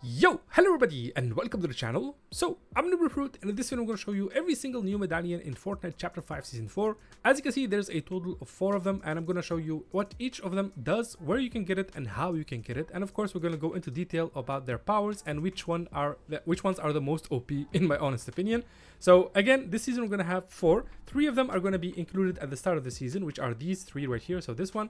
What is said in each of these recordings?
Yo, hello everybody and welcome to the channel. So I'm Noob Recruit, and in this video I'm going to show you every single new medallion in Fortnite Chapter 5 Season 4. As you can see, there's a total of 4 of them, and I'm going to show you what each of them does, where you can get it, and how you can get it. And of course, we're going to go into detail about their powers and which ones are the most OP in my honest opinion. So again, this season we're going to have 4. 3 of them are going to be included at the start of the season, which are these 3 right here. So this one,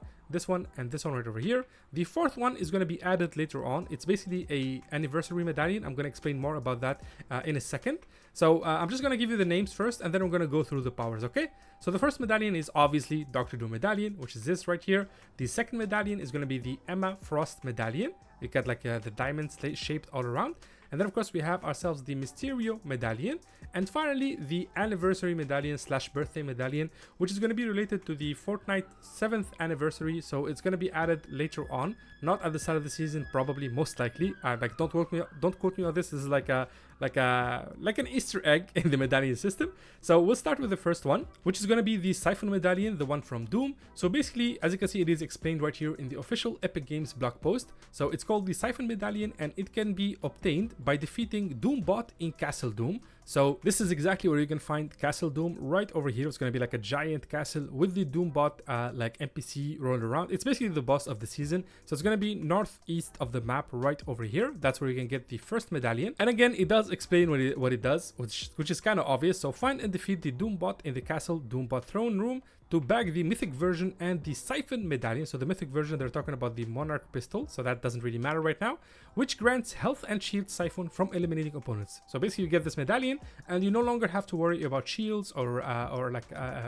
and this one right over here. The 4th one is going to be added later on. It's basically a anniversary medallion. I'm going to explain more about that in a second. So I'm just going to give you the names first, and then I'm going to go through the powers, okay? So the first medallion is obviously Dr. Doom Medallion, which is this right here. The second medallion is going to be the Emma Frost Medallion. You got like the diamonds shaped all around. And then of course we have ourselves the Mysterio Medallion, and finally the Anniversary Medallion / Birthday Medallion, which is going to be related to the Fortnite 7th anniversary. So it's going to be added later on, not at the start of the season, probably, most likely. Like don't quote me on this. This is like an Easter egg in the medallion system. So we'll start with the first one, which is going to be the Siphon Medallion, the one from Doom. So basically, as you can see, it is explained right here in the official Epic Games blog post. So it's called the Siphon Medallion, and it can be obtained by defeating Doombot in Castle Doom. So this is exactly where you can find Castle Doom, right over here. It's going to be like a giant castle with the Doombot like NPC rolling around. It's basically the boss of the season. So it's going to be northeast of the map right over here. That's where you can get the first medallion. And again, it does explain what it does, which is kind of obvious. So find and defeat the Doombot in the castle Doombot throne room to bag the mythic version and the Siphon Medallion. So the mythic version, they're talking about the Monarch pistol, so that doesn't really matter right now, which grants health and shield Siphon from eliminating opponents. So basically you get this medallion and you no longer have to worry about shields or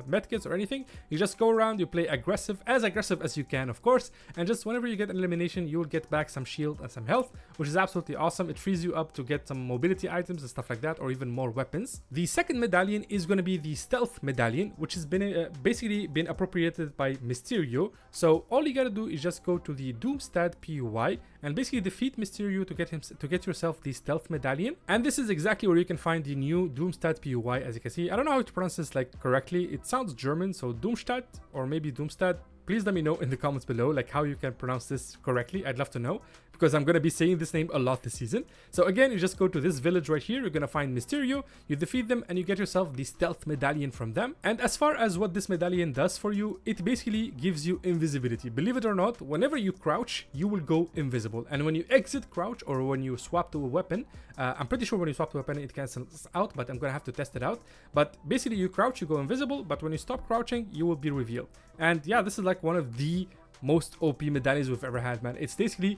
medkits or anything. You just go around, you play aggressive as you can, of course, and just whenever you get an elimination, you will get back some shield and some health, which is absolutely awesome. It frees you up to get some mobility items and stuff like that, or even more weapons. The second medallion is going to be the Stealth Medallion, which has been basically been appropriated by Mysterio. So all you gotta do is just go to the Doomstad PUI and basically defeat Mysterio to get yourself the Stealth Medallion. And this is exactly where you can find the new Doomstad PUI. As you can see, I don't know how to pronounce this like correctly. It sounds German, so Doomstad or maybe Doomstad. Please let me know in the comments below like how you can pronounce this correctly. I'd love to know, because I'm going to be saying this name a lot this season. So again, you just go to this village right here. You're going to find Mysterio, you defeat them, and you get yourself the Stealth Medallion from them. And as far as what this medallion does for you, it basically gives you invisibility. Believe it or not, whenever you crouch, you will go invisible. And when you exit crouch, or when you swap to a weapon, I'm pretty sure when you swap to a weapon, it cancels out, but I'm going to have to test it out. But basically you crouch, you go invisible, but when you stop crouching, you will be revealed. And yeah, this is like one of the most OP medallions we've ever had, man. It's basically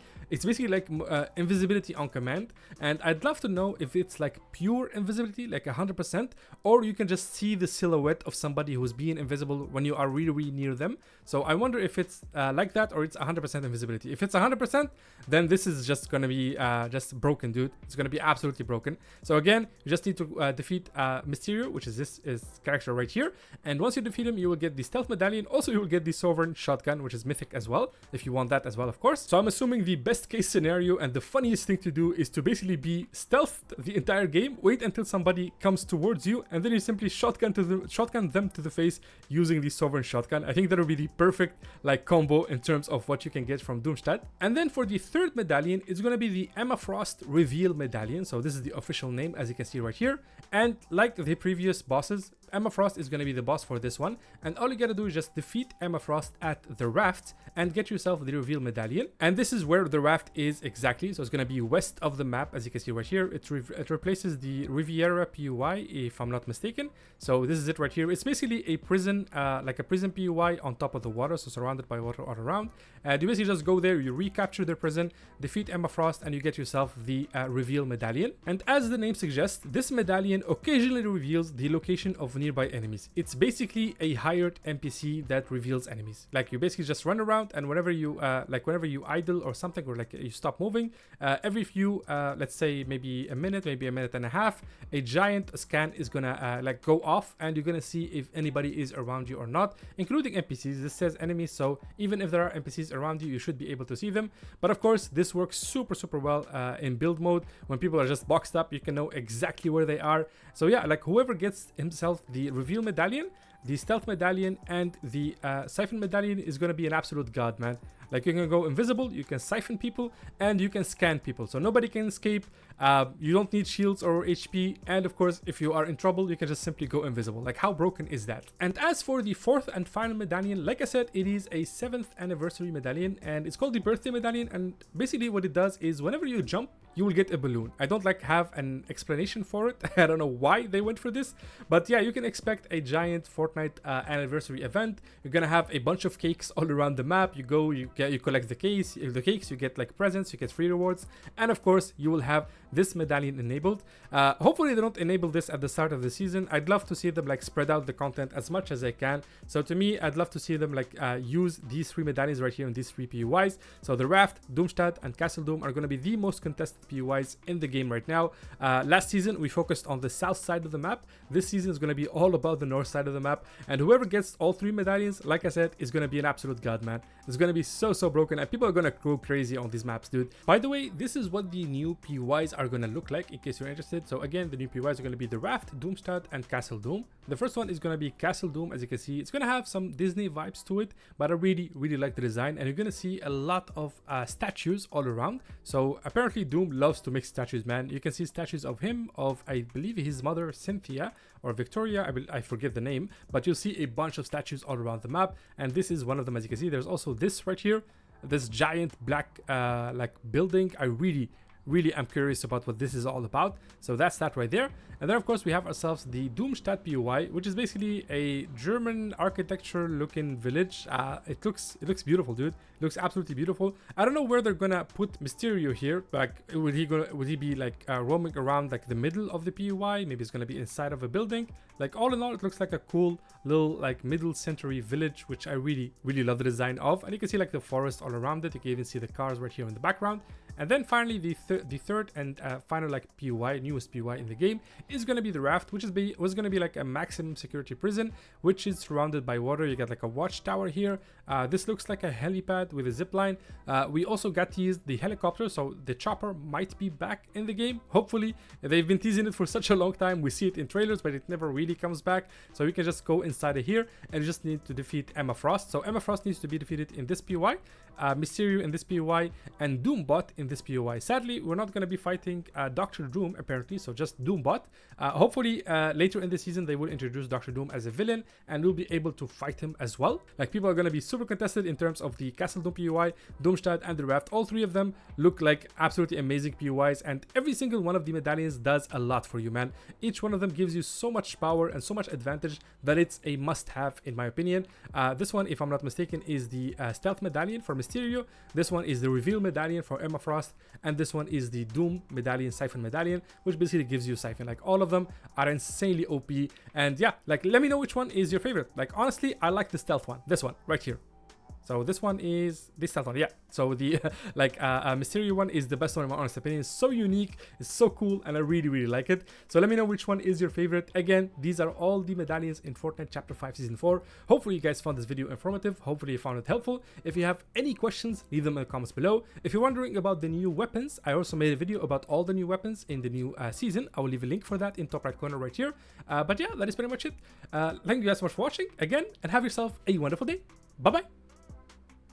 like invisibility on command, and I'd love to know if it's like pure invisibility, like 100%, or you can just see the silhouette of somebody who's being invisible when you are really near them. So I wonder if it's like that, or it's 100% invisibility. If it's 100%, then this is just gonna be just broken, dude. It's gonna be absolutely broken. So again, you just need to defeat Mysterio, which is this character right here, and once you defeat him, you will get the Stealth Medallion. Also, you will get the Sovereign Shotgun, which is mythic as well, if you want that as well, of course. So I'm assuming the best case scenario and the funniest thing to do is to basically be stealthed the entire game, wait until somebody comes towards you, and then you simply shotgun them to the face using the Sovereign Shotgun. I think that would be the perfect like combo in terms of what you can get from Doomstad. And then for the third medallion, it's going to be the Emma Frost Reveal Medallion. So this is the official name, as you can see right here. And like the previous bosses, Emma Frost is going to be the boss for this one, and all you gotta do is just defeat Emma Frost at the raft and get yourself the Reveal Medallion. And this is where the raft is exactly, so it's going to be west of the map, as you can see right here. It replaces the Riviera PUI, if I'm not mistaken. So this is it right here. It's basically a prison, like a prison PUI on top of the water, so surrounded by water all around. You basically just go there, you recapture the prison, defeat Emma Frost, and you get yourself the Reveal Medallion. And as the name suggests, this medallion occasionally reveals the location of nearby enemies. It's basically a hired NPC that reveals enemies. Like you basically just run around, and whenever you idle or something, or like you stop moving, every few let's say maybe a minute and a half, a giant scan is gonna like go off, and you're gonna see if anybody is around you or not, including NPCs. This says enemies, so even if there are NPCs around you, you should be able to see them. But of course, this works super well in build mode. When people are just boxed up, you can know exactly where they are. So yeah, like whoever gets himself the Reveal Medallion, the Stealth Medallion and the Siphon Medallion is going to be an absolute god, man. Like, you can go invisible, you can siphon people, and you can scan people. So nobody can escape. You don't need shields or HP. And of course, if you are in trouble, you can just simply go invisible. Like, how broken is that? And as for the fourth and final medallion, like I said, it is a 7th anniversary medallion, and it's called the birthday medallion. And basically what it does is whenever you jump, you will get a balloon. I don't like have an explanation for it. I don't know why they went for this, but yeah, you can expect a giant Fortnite anniversary event. You're gonna have a bunch of cakes all around the map. You go, you collect the cakes, you get like presents, you get free rewards, and of course you will have this medallion enabled. Hopefully they don't enable this at the start of the season. I'd love to see them like spread out the content as much as I can. So to me, I'd love to see them like use these 3 medallions right here in these 3 PUIs. So the Raft, Doomstadt, and Castle Doom are going to be the most contested PUIs in the game right now. Last season we focused on the south side of the map. This season is going to be all about the north side of the map, and whoever gets all 3 medallions, like I said, is going to be an absolute god, man. It's going to be so broken, and people are going to go crazy on these maps, dude. By the way, this is what the new PUIs are going to look like, in case you're interested. So again, the new PUIs are going to be the Raft, Doomstadt, and Castle Doom. The first one is going to be Castle Doom. As you can see, it's going to have some Disney vibes to it, but I really like the design, and you're going to see a lot of statues all around. So apparently Doom loves to mix statues, man. You can see statues of him, of I believe his mother Cynthia or Victoria, I forget the name, but you'll see a bunch of statues all around the map, and this is one of them. As you can see, there's also this right here, this giant black like building. I really am curious about what this is all about. So that's that right there. And then of course we have ourselves the Doomstadt PUI, which is basically a German architecture looking village. It looks beautiful, dude. It looks absolutely beautiful. I don't know where they're gonna put Mysterio here. Like, would he be like roaming around like the middle of the PUI? Maybe it's gonna be inside of a building. Like, all in all, it looks like a cool little like middle century village, which I really love the design of. And you can see like the forest all around it. You can even see the cars right here in the background. And then finally, the third and final like PUI, newest PUI in the game, is going to be the Raft, which was going to be like a maximum security prison, which is surrounded by water. You got like a watchtower here. This looks like a helipad with a zip line. We also got to use the helicopter, so the chopper might be back in the game. Hopefully, they've been teasing it for such a long time. We see it in trailers, but it never really comes back. So you can just go inside of here, and you just need to defeat Emma Frost. So Emma Frost needs to be defeated in this PUI, Mysterio in this PUI, and Doombot in this PUI. Sadly, we're not going to be fighting Dr. Doom apparently, so just Doombot. Hopefully later in the season they will introduce Dr. Doom as a villain, and we'll be able to fight him as well. Like, people are going to be super contested in terms of the Castle Doom PUI, Doomstadt, and the Raft. All 3 of them look like absolutely amazing PUIs, and every single one of the medallions does a lot for you, man. Each one of them gives you so much power and so much advantage that it's a must-have in my opinion. This one, if I'm not mistaken, is the Stealth Medallion for Mysterio. This one is the Reveal Medallion for Emma Frost, and this one is the Doom Medallion, Siphon Medallion, which basically gives you Siphon. Like, all of them are insanely OP, and yeah, like, let me know which one is your favorite. Like, honestly, I like the stealth one, this one right here. So this one is this stealth one, yeah. So the Mysterio one is the best one in my honest opinion. It's so unique, it's so cool, and I really like it. So let me know which one is your favorite. Again, these are all the medallions in Fortnite Chapter 5 Season 4. Hopefully you guys found this video informative. Hopefully you found it helpful. If you have any questions, leave them in the comments below. If you're wondering about the new weapons, I also made a video about all the new weapons in the new season. I will leave a link for that in top right corner right here. But yeah, that is pretty much it. Thank you guys so much for watching again, and have yourself a wonderful day. Bye bye.